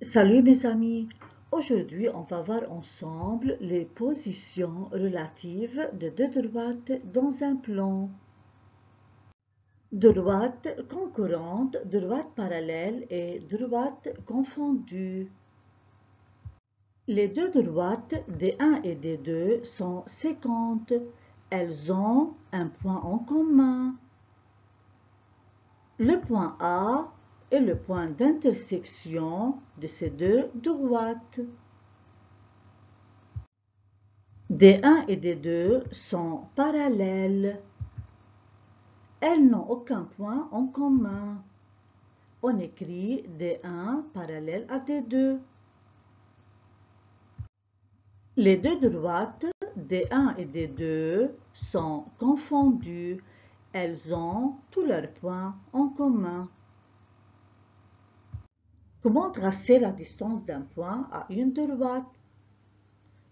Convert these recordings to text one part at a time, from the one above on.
Salut mes amis, aujourd'hui on va voir ensemble les positions relatives de deux droites dans un plan. Droite concurrente, droite parallèle et droite confondue. Les deux droites D1 et D2 sont séquentes. Elles ont un point en commun. Le point A est le point d'intersection de ces deux droites. D1 et D2 sont parallèles. Elles n'ont aucun point en commun. On écrit D1 parallèle à D2. Les deux droites D1 et D2 sont confondues. Elles ont tous leurs points en commun. Comment tracer la distance d'un point à une droite?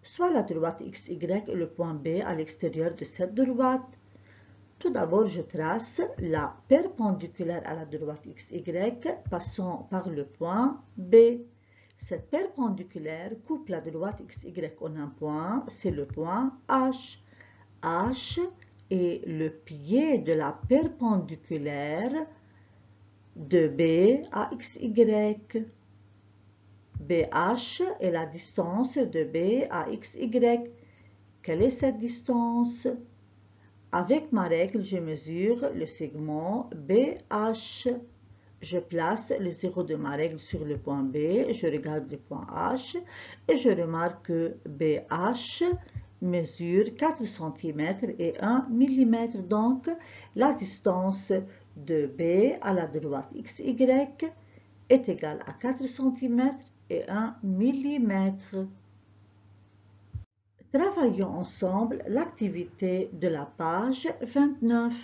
Soit la droite XY est le point B à l'extérieur de cette droite. Tout d'abord, je trace la perpendiculaire à la droite XY passant par le point B. Cette perpendiculaire coupe la droite XY en un point, c'est le point H. H est le pied de la perpendiculaire de B à XY. BH est la distance de B à XY. Quelle est cette distance? Avec ma règle, je mesure le segment BH. Je place le zéro de ma règle sur le point B, je regarde le point H et je remarque que BH mesure 4 cm et 1 mm. Donc, la distance de B à la droite XY est égale à 4 cm et 1 mm. Travaillons ensemble l'activité de la page 29.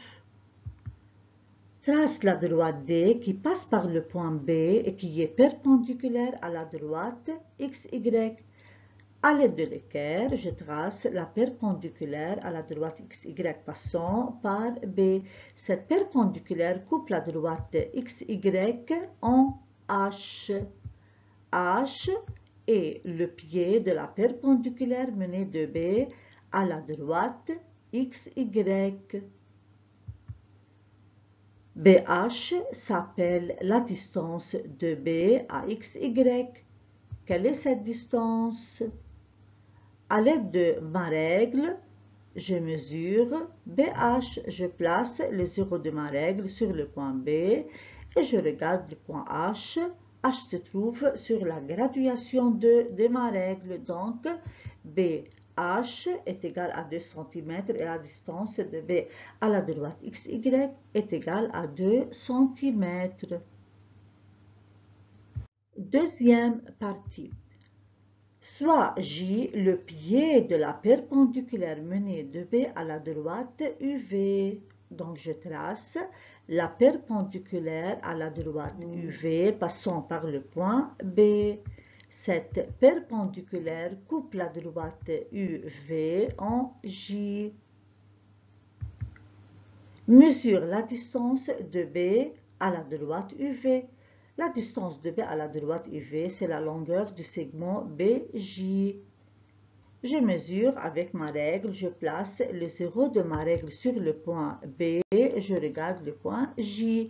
Trace la droite D qui passe par le point B et qui est perpendiculaire à la droite XY. À l'aide de l'équerre, je trace la perpendiculaire à la droite XY passant par B. Cette perpendiculaire coupe la droite XY en H. H est le pied de la perpendiculaire menée de B à la droite XY. BH s'appelle la distance de B à XY. Quelle est cette distance? À l'aide de ma règle, je mesure BH. Je place le zéro de ma règle sur le point B et je regarde le point H. H se trouve sur la graduation de ma règle. Donc, BH est égal à 2 cm et la distance de B à la droite XY est égale à 2 cm. Deuxième partie. Soit J, le pied de la perpendiculaire menée de B à la droite UV. Donc, je trace la perpendiculaire à la droite UV passant par le point B. Cette perpendiculaire coupe la droite UV en J. Mesure la distance de B à la droite UV. La distance de B à la droite UV, c'est la longueur du segment BJ. Je mesure avec ma règle, je place le zéro de ma règle sur le point B et je regarde le point J.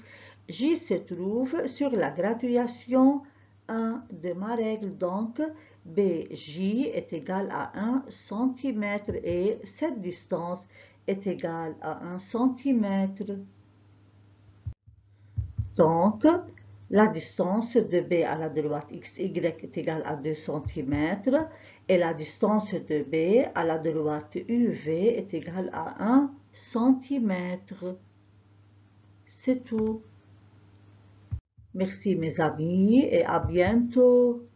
J se trouve sur la graduation 1 de ma règle, donc BJ est égal à 1 cm et cette distance est égale à 1 cm. Donc, la distance de B à la droite XY est égale à 2 cm et la distance de B à la droite UV est égale à 1 cm. C'est tout. Merci mes amis et à bientôt.